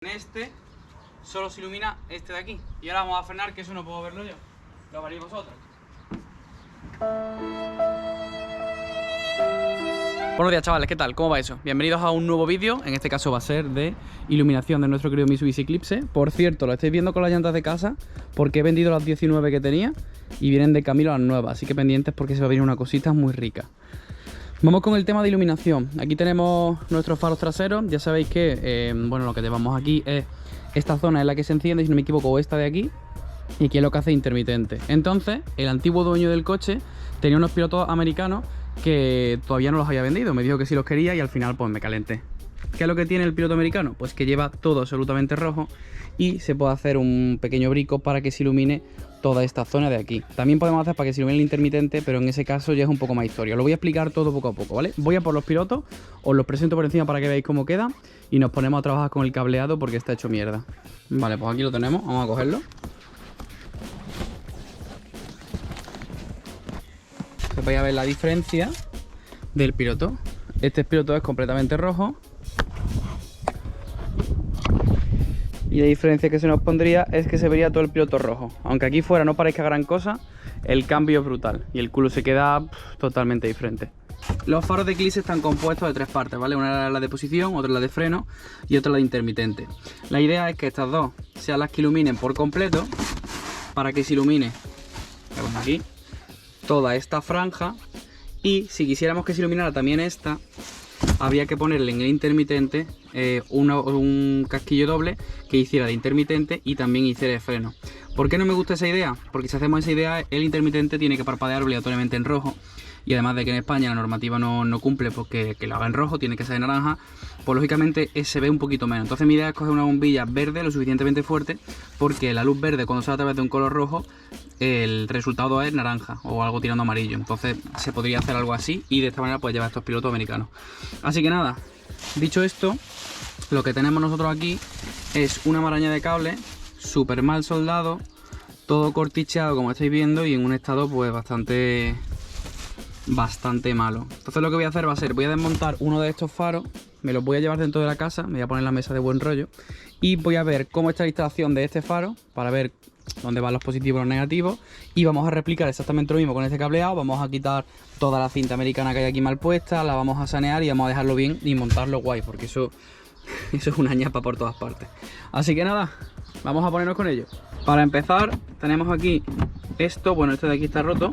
En este solo se ilumina este de aquí. Y ahora vamos a frenar, que eso no puedo verlo yo. Lo veréis vosotros. Buenos días, chavales, ¿qué tal? ¿Cómo va eso? Bienvenidos a un nuevo vídeo. En este caso va a ser de iluminación de nuestro querido Mitsubishi Eclipse. Por cierto, lo estáis viendo con las llantas de casa, porque he vendido las 19 que tenía y vienen de camino las nuevas. Así que pendientes porque se va a venir una cosita muy rica. Vamos con el tema de iluminación. Aquí tenemos nuestros faros traseros. Ya sabéis que, bueno, lo que llevamos aquí es esta zona en la que se enciende, si no me equivoco, o esta de aquí. Y aquí es lo que hace intermitente. Entonces, el antiguo dueño del coche tenía unos pilotos americanos que todavía no los había vendido. Me dijo que sí los quería y al final pues me calenté. ¿Qué es lo que tiene el piloto americano? Pues que lleva todo absolutamente rojo y se puede hacer un pequeño brico para que se ilumine toda esta zona de aquí. También podemos hacer para que se ilumine el intermitente, pero en ese caso ya es un poco más historia. Lo voy a explicar todo poco a poco, ¿vale? Voy a por los pilotos, os los presento por encima para que veáis cómo queda y nos ponemos a trabajar con el cableado porque está hecho mierda. Vale, pues aquí lo tenemos, vamos a cogerlo. Os vais a ver la diferencia del piloto. Este piloto es completamente rojo. Y la diferencia que se nos pondría es que se vería todo el piloto rojo. Aunque aquí fuera no parezca gran cosa, el cambio es brutal y el culo se queda totalmente diferente. Los faros de Eclipse están compuestos de tres partes, ¿vale? Una es la de posición, otra es la de freno y otra la de intermitente. La idea es que estas dos sean las que iluminen por completo, para que se ilumine, vemos aquí, toda esta franja. Y si quisiéramos que se iluminara también esta, habría que ponerle en el intermitente un casquillo doble que hiciera de intermitente y también hiciera de freno. ¿Por qué no me gusta esa idea? Porque si hacemos esa idea, el intermitente tiene que parpadear obligatoriamente en rojo. Y además de que en España la normativa no cumple porque que lo haga en rojo, tiene que ser de naranja, pues lógicamente se ve un poquito menos. Entonces mi idea es coger una bombilla verde lo suficientemente fuerte, porque la luz verde cuando sale a través de un color rojo, el resultado es naranja o algo tirando amarillo. Entonces se podría hacer algo así y de esta manera pues llevar estos pilotos americanos. Así que nada, dicho esto, lo que tenemos nosotros aquí es una maraña de cables súper mal soldado, todo corticheado como estáis viendo y en un estado pues bastante malo. Entonces lo que voy a hacer voy a desmontar uno de estos faros, me los voy a llevar dentro de la casa, me voy a poner en la mesa de buen rollo y voy a ver cómo está la instalación de este faro para ver dónde van los positivos y los negativos, y vamos a replicar exactamente lo mismo con este cableado. Vamos a quitar toda la cinta americana que hay aquí mal puesta, la vamos a sanear y vamos a dejarlo bien y montarlo guay, porque eso es una ñapa por todas partes. Así que nada, vamos a ponernos con ello. Para empezar tenemos aquí esto, bueno, este de aquí está roto.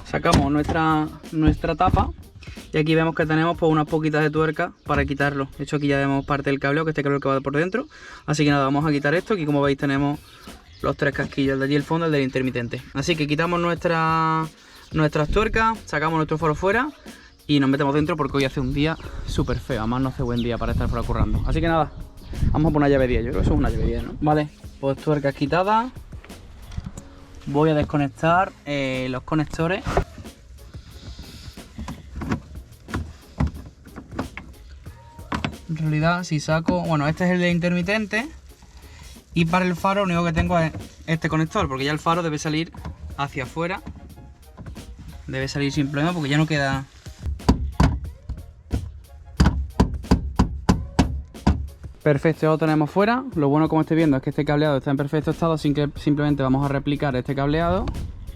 Sacamos nuestra tapa y aquí vemos que tenemos pues unas poquitas de tuerca para quitarlo. De hecho aquí ya vemos parte del cableo, que este cableo que va por dentro. Así que nada, vamos a quitar esto. Aquí como veis tenemos los tres casquillos, el de allí el fondo, el del intermitente. Así que quitamos nuestras tuercas, sacamos nuestro faro fuera y nos metemos dentro porque hoy hace un día súper feo. Además no hace buen día para estar fuera currando. Así que nada, vamos a poner una llave 10. Yo creo que eso es una llave 10, ¿no? Vale, pues tuercas quitadas. Voy a desconectar los conectores. En realidad si saco, bueno, este es el de intermitente. Y para el faro lo único que tengo es este conector, porque ya el faro debe salir hacia afuera. Debe salir sin problema porque ya no queda. Perfecto, ya lo tenemos fuera. Lo bueno, como estoy viendo, es que este cableado está en perfecto estado, así que simplemente vamos a replicar este cableado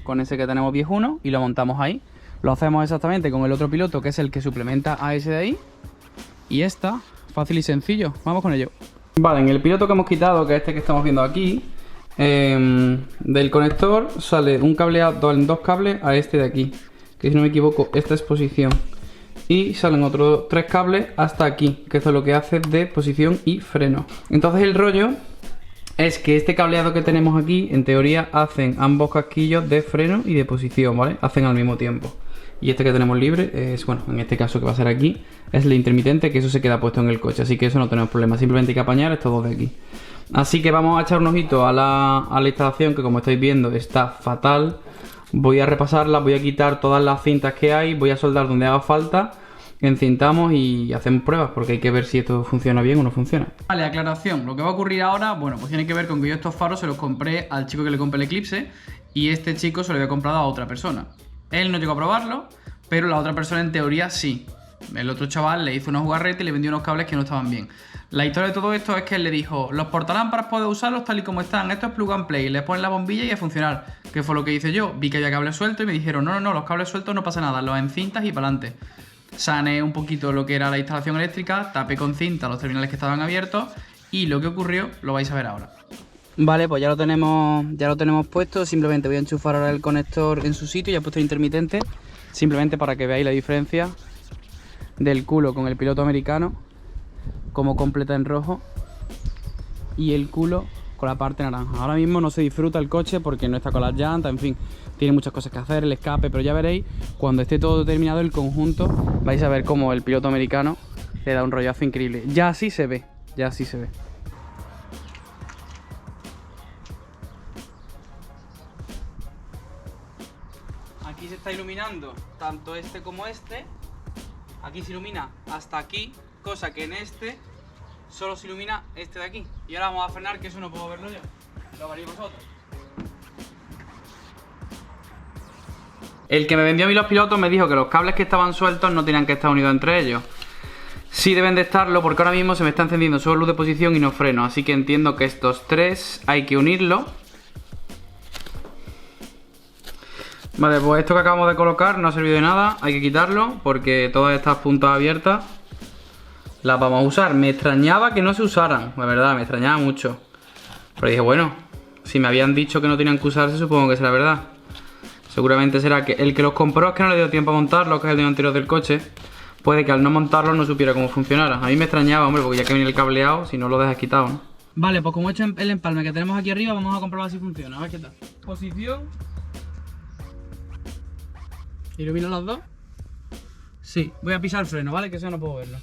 con ese que tenemos viejuno y lo montamos ahí. Lo hacemos exactamente con el otro piloto, que es el que suplementa a ese de ahí. Y está fácil y sencillo. Vamos con ello. Vale, en el piloto que hemos quitado, que es este que estamos viendo aquí, del conector sale un cableado en dos cables a este de aquí, que si no me equivoco esta es posición. Y salen otros tres cables hasta aquí, que esto es lo que hace de posición y freno. Entonces el rollo es que este cableado que tenemos aquí, en teoría hacen ambos casquillos de freno y de posición, ¿vale? Hacen al mismo tiempo. Y este que tenemos libre es, bueno, en este caso que va a ser aquí, es el intermitente, que eso se queda puesto en el coche, así que eso no tenemos problema, simplemente hay que apañar estos dos de aquí. Así que vamos a echar un ojito a la instalación, que como estáis viendo está fatal. Voy a repasarla, voy a quitar todas las cintas que hay, voy a soldar donde haga falta, encintamos y hacemos pruebas, porque hay que ver si esto funciona bien o no funciona. Vale, aclaración, lo que va a ocurrir ahora, bueno, pues tiene que ver con que yo estos faros se los compré al chico que le compré el Eclipse y este chico se lo había comprado a otra persona. Él no llegó a probarlo, pero la otra persona en teoría sí. el otro chaval le hizo unos jugarretes y le vendió unos cables que no estaban bien. La historia de todo esto es que él le dijo: los portalámparas puedes usarlos tal y como están, esto es plug and play, le pones la bombilla y a funcionar. ¿Qué fue lo que hice yo? Vi que había cables sueltos y me dijeron: no, los cables sueltos no pasa nada, los encintas y para adelante. Saneé un poquito lo que era la instalación eléctrica, tapé con cinta los terminales que estaban abiertos y lo que ocurrió lo vais a ver ahora. Vale, pues ya lo tenemos puesto. Simplemente voy a enchufar ahora el conector en su sitio. Ya he puesto el intermitente, simplemente para que veáis la diferencia del culo con el piloto americano, como completa en rojo, y el culo con la parte naranja. Ahora mismo no se disfruta el coche porque no está con las llantas, en fin, tiene muchas cosas que hacer, el escape, pero ya veréis cuando esté todo terminado el conjunto, vais a ver cómo el piloto americano le da un rollazo increíble. Ya así se ve, ya así se ve. Aquí se está iluminando tanto este como este. Aquí se ilumina hasta aquí, cosa que en este solo se ilumina este de aquí. Y ahora vamos a frenar, que eso no puedo verlo yo. Lo veréis vosotros. El que me vendió a mí los pilotos me dijo que los cables que estaban sueltos no tenían que estar unidos entre ellos. Sí deben de estarlo, porque ahora mismo se me está encendiendo solo luz de posición y no freno. Así que entiendo que estos tres hay que unirlos. Vale, pues esto que acabamos de colocar no ha servido de nada, hay que quitarlo porque todas estas puntas abiertas las vamos a usar. Me extrañaba que no se usaran, la verdad, me extrañaba mucho. Pero dije, bueno, si me habían dicho que no tenían que usarse, supongo que será verdad. Seguramente será que el que los compró es que no le dio tiempo a montarlos, que es el de anterior del coche. Puede que al no montarlos no supiera cómo funcionara. A mí me extrañaba, hombre, porque ya que viene el cableado, si no lo dejas quitado, ¿no? Vale, pues como he hecho el empalme que tenemos aquí arriba, vamos a comprobar si funciona, a ver qué tal. Posición. ¿Ilumina los dos? Sí, voy a pisar el freno, ¿vale? Que eso no puedo verlo.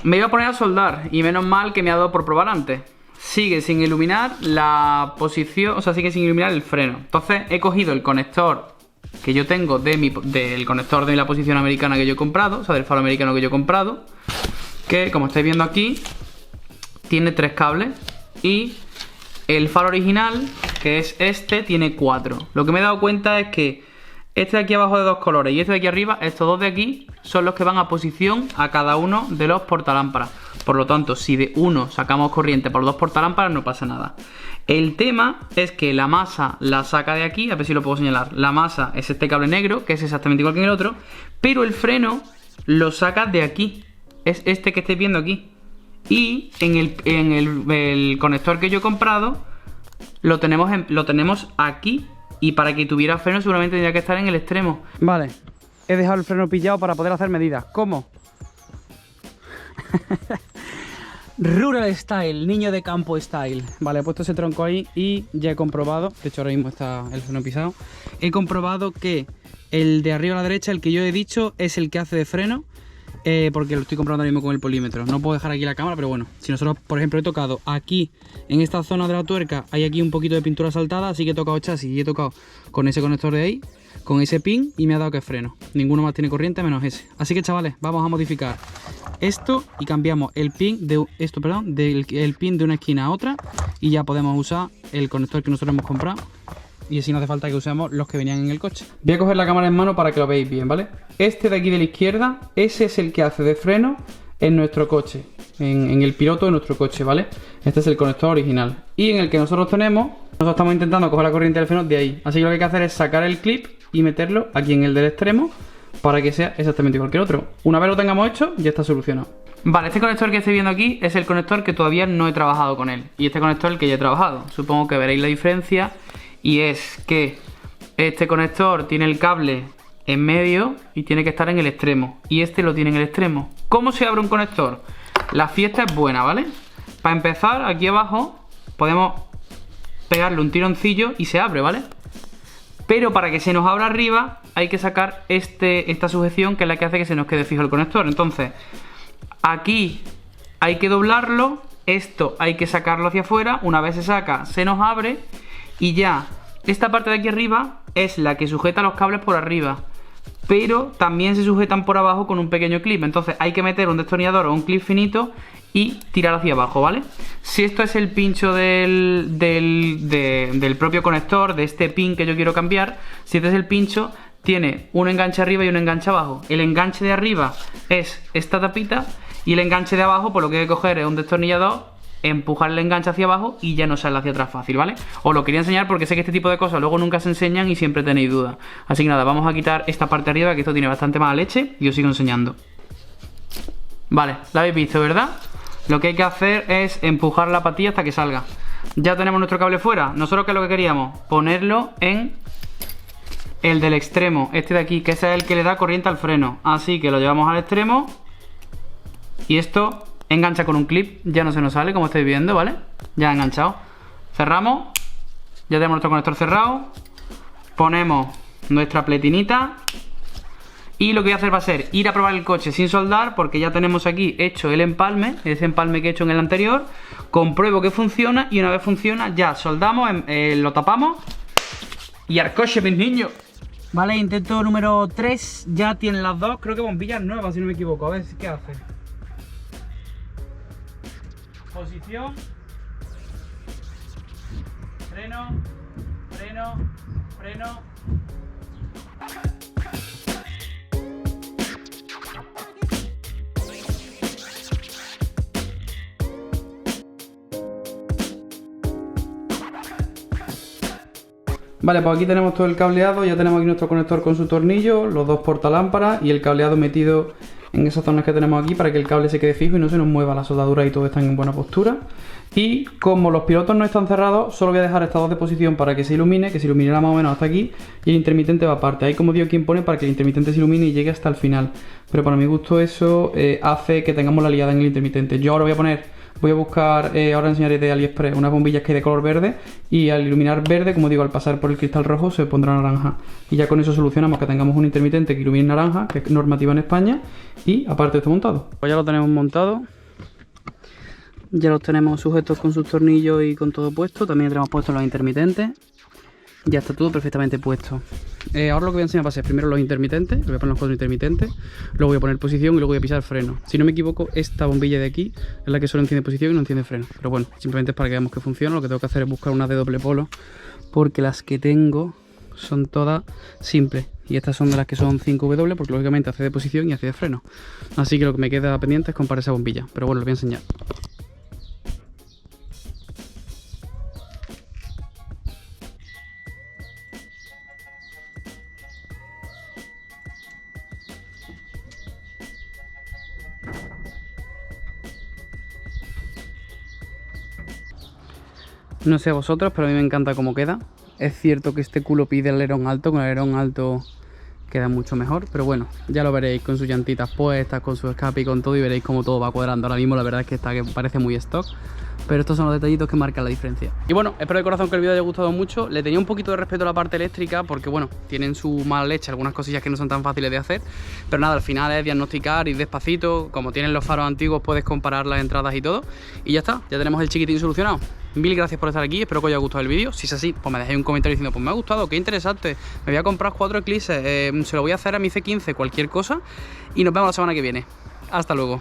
Me iba a poner a soldar y menos mal que me ha dado por probar antes. Sigue sin iluminar la posición, o sea, sigue sin iluminar el freno. Entonces he cogido el conector que yo tengo del conector de la posición americana que yo he comprado, o sea, del faro americano que yo he comprado, que como estáis viendo aquí, tiene 3 cables y el faro original, que es este, tiene 4. Lo que me he dado cuenta es que este de aquí abajo de 2 colores y este de aquí arriba, estos dos de aquí, son los que van a posición a cada uno de los portalámparas. Por lo tanto, si de uno sacamos corriente por los dos portalámparas, no pasa nada. El tema es que la masa la saca de aquí, a ver si lo puedo señalar. La masa es este cable negro, que es exactamente igual que en el otro, pero el freno lo saca de aquí. Es este que estáis viendo aquí. Y en el conector que yo he comprado lo tenemos aquí, y para que tuviera freno seguramente tendría que estar en el extremo. Vale, he dejado el freno pillado para poder hacer medidas. ¿Cómo? Rural Style, niño de campo style. Vale, he puesto ese tronco ahí y ya he comprobado, de hecho ahora mismo está el freno pisado. He comprobado que el de arriba a la derecha, el que yo he dicho, es el que hace de freno. Porque lo estoy comprando ahora mismo con el polímetro. No puedo dejar aquí la cámara, pero bueno, si nosotros, por ejemplo, he tocado aquí, en esta zona de la tuerca, hay aquí un poquito de pintura saltada, así que he tocado chasis y he tocado con ese conector de ahí, con ese pin, y me ha dado que es freno. Ninguno más tiene corriente menos ese. Así que, chavales, vamos a modificar esto y cambiamos el pin de el pin de una esquina a otra, y ya podemos usar el conector que nosotros hemos comprado. Y así no hace falta que usemos los que venían en el coche. Voy a coger la cámara en mano para que lo veáis bien, ¿vale? Este de aquí de la izquierda, ese es el que hace de freno en nuestro coche, en el piloto de nuestro coche, ¿vale? Este es el conector original. Y en el que nosotros estamos intentando coger la corriente del freno de ahí. Así que lo que hay que hacer es sacar el clip y meterlo aquí en el del extremo para que sea exactamente igual que el otro. Una vez lo tengamos hecho, ya está solucionado. Vale, este conector que estoy viendo aquí es el conector que todavía no he trabajado con él. Y este conector el que ya he trabajado. Supongo que veréis la diferencia. Y es que este conector tiene el cable en medio y tiene que estar en el extremo. Y este lo tiene en el extremo. ¿Cómo se abre un conector? La fiesta es buena, ¿vale? Para empezar, aquí abajo podemos pegarle un tironcillo y se abre, ¿vale? Pero para que se nos abra arriba hay que sacar esta sujeción, que es la que hace que se nos quede fijo el conector. Entonces, aquí hay que doblarlo. Esto hay que sacarlo hacia afuera. Una vez se saca, se nos abre. Y ya, esta parte de aquí arriba es la que sujeta los cables por arriba, pero también se sujetan por abajo con un pequeño clip. Entonces hay que meter un destornillador o un clip finito y tirar hacia abajo, ¿vale? Si esto es el pincho del propio conector, de este pin que yo quiero cambiar, si este es el pincho, tiene un enganche arriba y un enganche abajo. El enganche de arriba es esta tapita y el enganche de abajo, pues lo que hay que coger es un destornillador, empujar el enganche hacia abajo y ya no sale hacia atrás fácil, ¿vale? Os lo quería enseñar porque sé que este tipo de cosas luego nunca se enseñan y siempre tenéis dudas. Así que nada, vamos a quitar esta parte de arriba, que esto tiene bastante mala leche, y os sigo enseñando. Vale, la habéis visto, ¿verdad? Lo que hay que hacer es empujar la patilla hasta que salga. Ya tenemos nuestro cable fuera. Nosotros, ¿qué es lo que queríamos? Ponerlo en el del extremo, este de aquí, que ese es el que le da corriente al freno. Así que lo llevamos al extremo y esto engancha con un clip, ya no se nos sale, como estáis viendo, ¿vale? Ya enganchado. Cerramos, ya tenemos nuestro conector cerrado. Ponemos nuestra pletinita y lo que voy a hacer va a ser ir a probar el coche sin soldar, porque ya tenemos aquí hecho el empalme, ese empalme que he hecho en el anterior. Compruebo que funciona y una vez funciona ya soldamos, lo tapamos y al coche, mis niños. Vale, intento número 3, ya tienen las dos, creo que bombillas nuevas si no me equivoco, a ver qué hace. Posición, freno, freno, freno. Vale, pues aquí tenemos todo el cableado, ya tenemos aquí nuestro conector con su tornillo, los dos portalámparas y el cableado metido en esas zonas que tenemos aquí para que el cable se quede fijo y no se nos mueva, la soldadura y todo están en buena postura. Y como los pilotos no están cerrados, solo voy a dejar estas dos de posición para que se ilumine, que se iluminará más o menos hasta aquí, y el intermitente va aparte. Ahí, como digo, quien pone para que el intermitente se ilumine y llegue hasta el final. Pero para mi gusto eso hace que tengamos la liada en el intermitente. Yo ahora voy a buscar, ahora enseñaré de AliExpress unas bombillas que hay de color verde, y al iluminar verde, como digo, al pasar por el cristal rojo se pondrá naranja. Y ya con eso solucionamos que tengamos un intermitente que ilumine naranja, que es normativa en España, y aparte está montado. Pues ya lo tenemos montado. Ya los tenemos sujetos con sus tornillos y con todo puesto. También tenemos puestos los intermitentes. Ya está todo perfectamente puesto. Ahora lo que voy a enseñar va a ser primero los intermitentes. Le voy a poner los 4 intermitentes. Luego voy a poner posición y luego voy a pisar freno. Si no me equivoco, esta bombilla de aquí es la que solo enciende posición y no enciende freno. Pero bueno, simplemente es para que veamos que funciona. Lo que tengo que hacer es buscar unas de doble polo, porque las que tengo son todas simples. Y estas son de las que son 5W, porque lógicamente hace de posición y hace de freno. Así que lo que me queda pendiente es comparar esa bombilla. Pero bueno, lo voy a enseñar. No sé a vosotros, pero a mí me encanta cómo queda. Es cierto que este culo pide el alerón alto, con el alerón alto queda mucho mejor, pero bueno, ya lo veréis con sus llantitas puestas, con su escape y con todo, y veréis cómo todo va cuadrando. Ahora mismo la verdad es que está, que parece muy stock, pero estos son los detallitos que marcan la diferencia. Y bueno, espero de corazón que el vídeo haya gustado mucho. Le tenía un poquito de respeto a la parte eléctrica porque bueno, tienen su mala leche, algunas cosillas que no son tan fáciles de hacer, pero nada, al final es diagnosticar, ir despacito. Como tienen los faros antiguos puedes comparar las entradas y todo, y ya está, ya tenemos el chiquitín solucionado. Mil gracias por estar aquí, espero que os haya gustado el vídeo. Si es así, pues me dejéis un comentario diciendo, pues me ha gustado, qué interesante, me voy a comprar 4 Eclipse, se lo voy a hacer a mi C15, cualquier cosa, y nos vemos la semana que viene. Hasta luego.